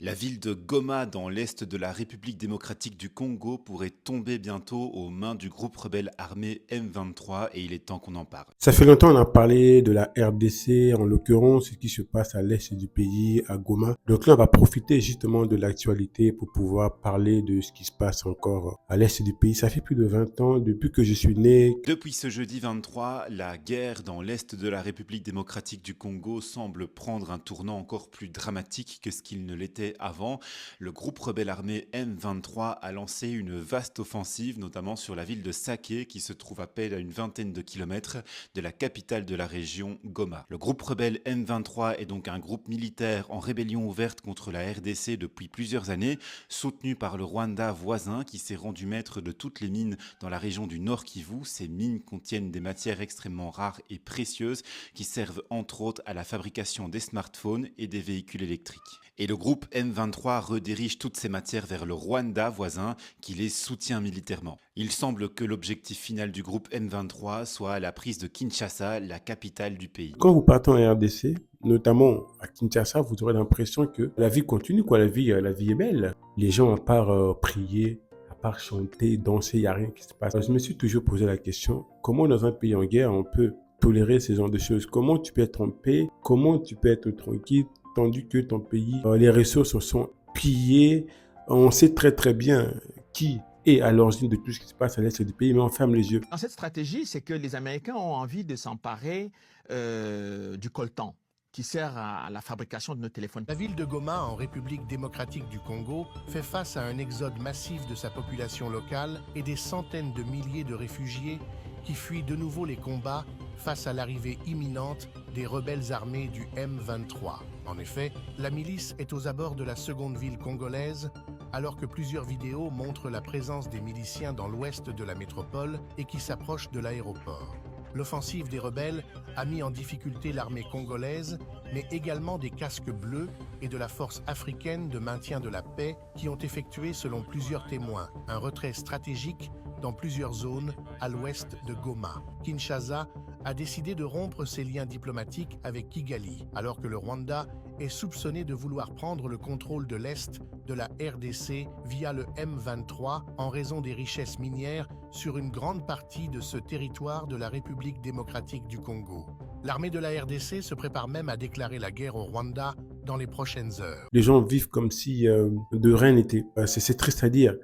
La ville de Goma, dans l'est de la République démocratique du Congo, pourrait tomber bientôt aux mains du groupe rebelle armé M23 et il est temps qu'on en parle. Ça fait longtemps qu'on a parlé de la RDC, en l'occurrence, ce qui se passe à l'est du pays, à Goma. Donc là, on va profiter justement de l'actualité pour pouvoir parler de ce qui se passe encore à l'est du pays. Ça fait plus de 20 ans depuis que je suis né. Depuis ce jeudi 23, la guerre dans l'est de la République démocratique du Congo semble prendre un tournant encore plus dramatique que ce qu'il ne l'était avant. Le groupe rebelle armé M23 a lancé une vaste offensive, notamment sur la ville de Sake, qui se trouve à peine à une vingtaine de kilomètres de la capitale de la région, Goma. Le groupe rebelle M23 est donc un groupe militaire en rébellion ouverte contre la RDC depuis plusieurs années, soutenu par le Rwanda voisin qui s'est rendu maître de toutes les mines dans la région du Nord Kivu. Ces mines contiennent des matières extrêmement rares et précieuses qui servent entre autres à la fabrication des smartphones et des véhicules électriques. Et le groupe M23 redirige toutes ces matières vers le Rwanda voisin qui les soutient militairement. Il semble que l'objectif final du groupe M23 soit la prise de Kinshasa, la capitale du pays. Quand vous partez en RDC, notamment à Kinshasa, vous aurez l'impression que la vie continue, quoi. La vie est belle. Les gens, à part prier, à part chanter, danser, il n'y a rien qui se passe. Je me suis toujours posé la question, comment dans un pays en guerre, on peut tolérer ce genre de choses? Comment tu peux être en paix? Comment tu peux être tranquille, tandis que ton pays, les ressources sont pillées? On sait très très bien qui est à l'origine de tout ce qui se passe à l'est du pays, mais on ferme les yeux. Dans cette stratégie, c'est que les Américains ont envie de s'emparer du coltan qui sert à la fabrication de nos téléphones. La ville de Goma, en République démocratique du Congo, fait face à un exode massif de sa population locale et des centaines de milliers de réfugiés qui fuient de nouveau les combats face à l'arrivée imminente des rebelles armés du M23. En effet, la milice est aux abords de la seconde ville congolaise, alors que plusieurs vidéos montrent la présence des miliciens dans l'ouest de la métropole et qui s'approchent de l'aéroport. L'offensive des rebelles a mis en difficulté l'armée congolaise, mais également des casques bleus et de la force africaine de maintien de la paix qui ont effectué, selon plusieurs témoins, un retrait stratégique dans plusieurs zones à l'ouest de Goma. Kinshasa a décidé de rompre ses liens diplomatiques avec Kigali, alors que le Rwanda est soupçonné de vouloir prendre le contrôle de l'Est de la RDC via le M23 en raison des richesses minières sur une grande partie de ce territoire de la République démocratique du Congo. L'armée de la RDC se prépare même à déclarer la guerre au Rwanda dans les prochaines heures. Les gens vivent comme si de rien n'était. C'est triste à dire.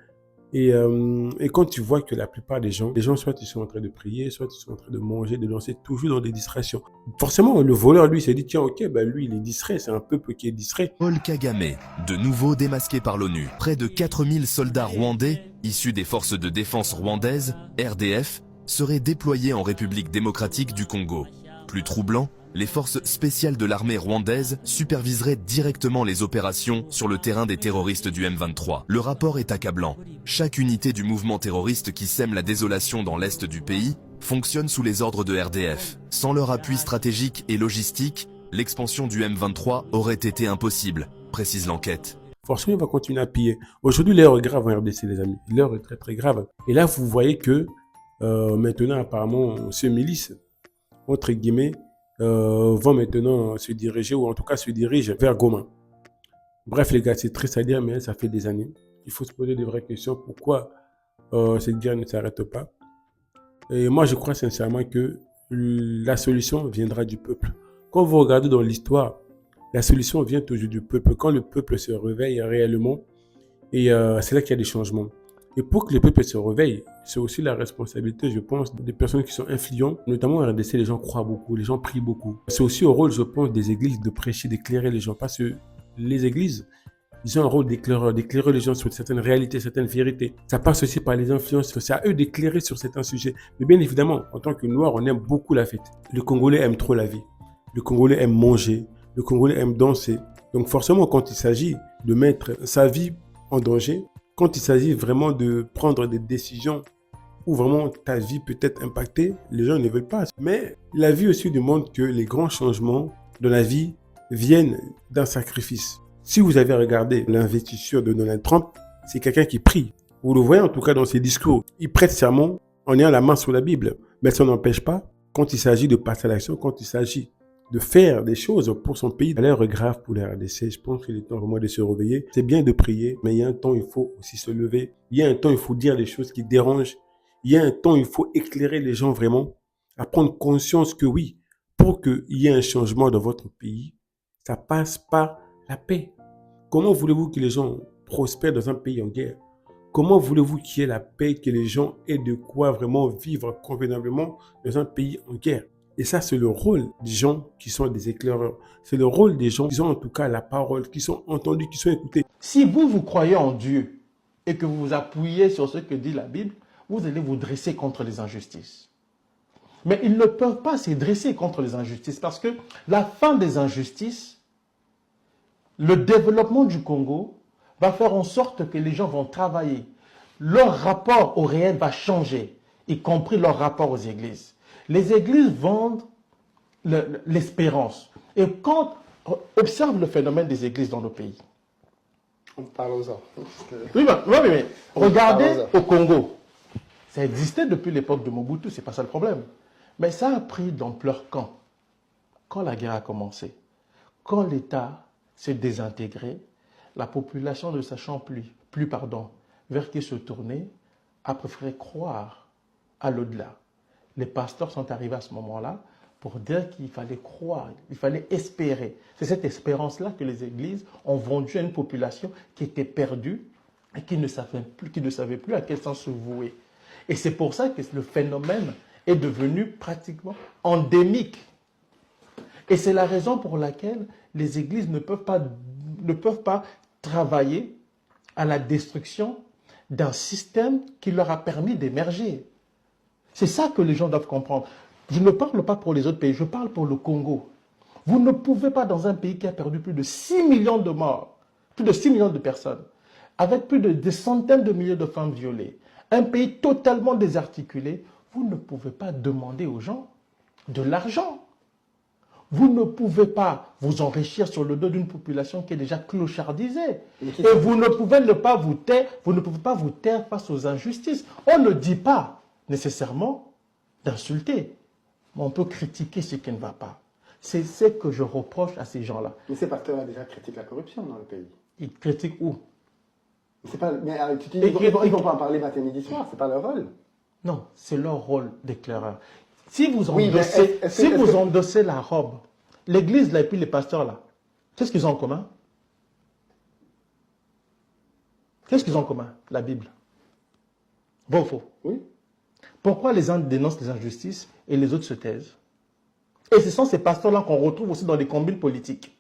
Et quand tu vois que la plupart des gens, soit ils sont en train de prier, soit ils sont en train de manger, de danser, toujours dans des distractions. Forcément, le voleur, lui, s'est dit, tiens, ok, lui, il est distrait, c'est un peuple qui est distrait. Paul Kagame, de nouveau démasqué par l'ONU. Près de 4000 soldats rwandais, issus des forces de défense rwandaises, RDF, seraient déployés en République démocratique du Congo. Plus troublant, les forces spéciales de l'armée rwandaise superviseraient directement les opérations sur le terrain des terroristes du M23. Le rapport est accablant. Chaque unité du mouvement terroriste qui sème la désolation dans l'est du pays fonctionne sous les ordres de RDF. Sans leur appui stratégique et logistique, l'expansion du M23 aurait été impossible, précise l'enquête. Forcément, il va continuer à piller. Aujourd'hui, l'heure est grave en RDC, les amis. L'heure est très très grave. Et là, vous voyez que maintenant, apparemment, ces milices, entre guillemets, vont maintenant se diriger, ou en tout cas se dirigent vers Goma. Bref, les gars, c'est triste à dire, mais ça fait des années. Il faut se poser des vraies questions. Pourquoi cette guerre ne s'arrête pas? Et moi, je crois sincèrement que la solution viendra du peuple. Quand vous regardez dans l'histoire, la solution vient toujours du peuple. Quand le peuple se réveille réellement, et c'est là qu'il y a des changements. Et pour que le peuple se réveille, c'est aussi la responsabilité, je pense, des personnes qui sont influentes. Notamment en RDC, les gens croient beaucoup, les gens prient beaucoup. C'est aussi au rôle, je pense, des églises de prêcher, d'éclairer les gens. Parce que les églises, ils ont un rôle d'éclaireur, d'éclairer les gens sur certaines réalités, certaines vérités. Ça passe aussi par les influences. C'est à eux d'éclairer sur certains sujets. Mais bien évidemment, en tant que Noirs, on aime beaucoup la fête. Le Congolais aime trop la vie. Le Congolais aime manger. Le Congolais aime danser. Donc forcément, quand il s'agit de mettre sa vie en danger, quand il s'agit vraiment de prendre des décisions où vraiment ta vie peut être impactée, les gens ne veulent pas. Mais la vie aussi demande que les grands changements de la vie viennent d'un sacrifice. Si vous avez regardé l'investiture de Donald Trump, c'est quelqu'un qui prie. Vous le voyez en tout cas dans ses discours. Il prête serment en ayant la main sur la Bible. Mais ça n'empêche pas, quand il s'agit de passer à l'action, quand il s'agit de faire des choses pour son pays. L'heure est grave pour la RDC. Je pense qu'il est temps vraiment de se réveiller. C'est bien de prier, mais il y a un temps, il faut aussi se lever. Il y a un temps, il faut dire des choses qui dérangent. Il y a un temps, il faut éclairer les gens vraiment, à prendre conscience que oui, pour qu'il y ait un changement dans votre pays, ça passe par la paix. Comment voulez-vous que les gens prospèrent dans un pays en guerre? Comment voulez-vous qu'il y ait la paix, que les gens aient de quoi vraiment vivre convenablement dans un pays en guerre? Et ça, c'est le rôle des gens qui sont des éclaireurs. C'est le rôle des gens qui ont en tout cas la parole, qui sont entendus, qui sont écoutés. Si vous, vous croyez en Dieu et que vous vous appuyez sur ce que dit la Bible, vous allez vous dresser contre les injustices. Mais ils ne peuvent pas se dresser contre les injustices parce que la fin des injustices, le développement du Congo va faire en sorte que les gens vont travailler. Leur rapport au réel va changer, y compris leur rapport aux églises. Les églises vendent l'espérance. Et quand on observe le phénomène des églises dans nos pays. Parlons-en. Oui, mais regardez au Congo. Ça existait depuis l'époque de Mobutu, c'est pas ça le problème. Mais ça a pris d'ampleur quand la guerre a commencé. Quand l'État s'est désintégré, la population ne sachant plus vers qui se tourner, a préféré croire à l'au-delà. Les pasteurs sont arrivés à ce moment-là pour dire qu'il fallait croire, il fallait espérer. C'est cette espérance-là que les églises ont vendue à une population qui était perdue et qui ne savait plus à quel sens se vouer. Et c'est pour ça que le phénomène est devenu pratiquement endémique. Et c'est la raison pour laquelle les églises ne peuvent pas travailler à la destruction d'un système qui leur a permis d'émerger. C'est ça que les gens doivent comprendre. Je ne parle pas pour les autres pays, je parle pour le Congo. Vous ne pouvez pas, dans un pays qui a perdu plus de 6 millions de morts, plus de 6 millions de personnes, avec plus de des centaines de milliers de femmes violées, un pays totalement désarticulé, vous ne pouvez pas demander aux gens de l'argent. Vous ne pouvez pas vous enrichir sur le dos d'une population qui est déjà clochardisée. Et vous ne pouvez pas vous taire face aux injustices. On ne dit pas nécessairement d'insulter, mais on peut critiquer ce qui ne va pas. C'est ce que je reproche à ces gens-là. Mais ces pasteurs-là déjà critiquent la corruption dans le pays. Ils critiquent où? Ils ne vont pas en parler matin, midi, soir, c'est pas leur rôle. Non, c'est leur rôle d'éclaireur. Si vous endossez, endossez la robe, l'église là et puis les pasteurs là, qu'est-ce qu'ils ont en commun? Qu'est-ce qu'ils ont en commun? La Bible. Bon ou faux? Oui. Pourquoi les uns dénoncent les injustices et les autres se taisent? Et ce sont ces pasteurs-là qu'on retrouve aussi dans les combines politiques.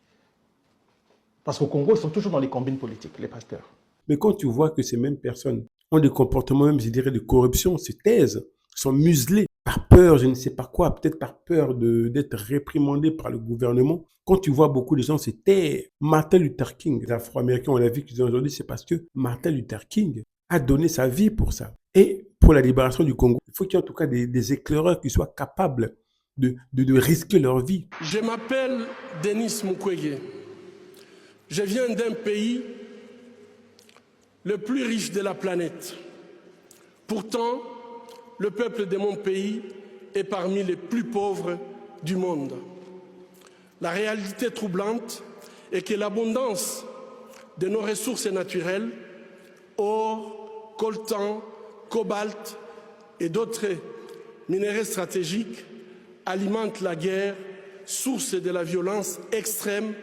Parce qu'au Congo, ils sont toujours dans les combines politiques, les pasteurs. Mais quand tu vois que ces mêmes personnes ont des comportements, même, je dirais, de corruption, se taisent, sont muselés par peur, je ne sais pas quoi, peut-être par peur d'être réprimandés par le gouvernement. Quand tu vois beaucoup de gens se taire, Martin Luther King, les Afro-Américains ont la vie qu'ils ont aujourd'hui, c'est parce que Martin Luther King a donné sa vie pour ça. Et pour la libération du Congo, il faut qu'il y ait en tout cas des éclaireurs qui soient capables de risquer leur vie. Je m'appelle Denis Mukwege. Je viens d'un pays le plus riche de la planète. Pourtant, le peuple de mon pays est parmi les plus pauvres du monde. La réalité troublante est que l'abondance de nos ressources naturelles, or, coltan, cobalt et d'autres minéraux stratégiques, alimente la guerre, source de la violence extrême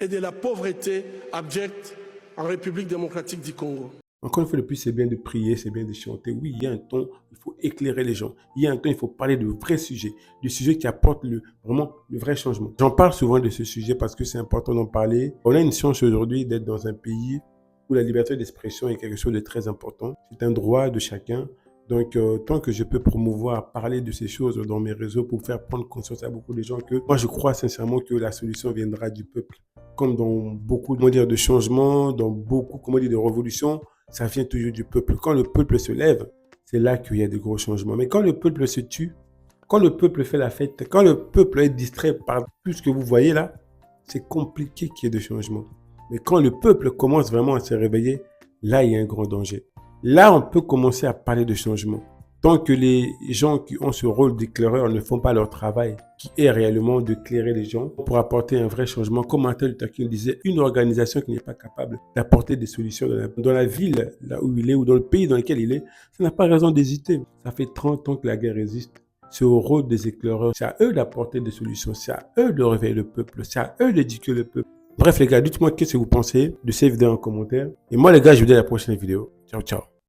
et de la pauvreté abjecte en République démocratique du Congo. Encore une fois de plus, c'est bien de prier, c'est bien de chanter. Oui, il y a un temps, il faut éclairer les gens. Il y a un temps, il faut parler de vrais sujets, de sujets qui apportent vraiment le vrai changement. J'en parle souvent de ce sujet parce que c'est important d'en parler. On a une chance aujourd'hui d'être dans un pays où la liberté d'expression est quelque chose de très important. C'est un droit de chacun. Donc, tant que je peux promouvoir, parler de ces choses dans mes réseaux pour faire prendre conscience à beaucoup de gens que moi, je crois sincèrement que la solution viendra du peuple. Comme dans beaucoup de changements, dans beaucoup de révolutions, ça vient toujours du peuple. Quand le peuple se lève, c'est là qu'il y a de gros changements. Mais quand le peuple se tue, quand le peuple fait la fête, quand le peuple est distrait par tout ce que vous voyez là, c'est compliqué qu'il y ait de changements. Mais quand le peuple commence vraiment à se réveiller, là, il y a un grand danger. Là, on peut commencer à parler de changement. Tant que les gens qui ont ce rôle d'éclaireur ne font pas leur travail, qui est réellement d'éclairer les gens pour apporter un vrai changement, comme Martin Luther King disait, une organisation qui n'est pas capable d'apporter des solutions dans la ville là où il est ou dans le pays dans lequel il est, ça n'a pas raison d'hésiter. Ça fait 30 ans que la guerre existe. C'est au rôle des éclaireurs, c'est à eux d'apporter des solutions, c'est à eux de réveiller le peuple, c'est à eux d'éduquer le peuple. Bref les gars, dites-moi qu'est-ce que vous pensez de ces vidéos en commentaire. Et moi les gars, je vous dis à la prochaine vidéo. Ciao, ciao.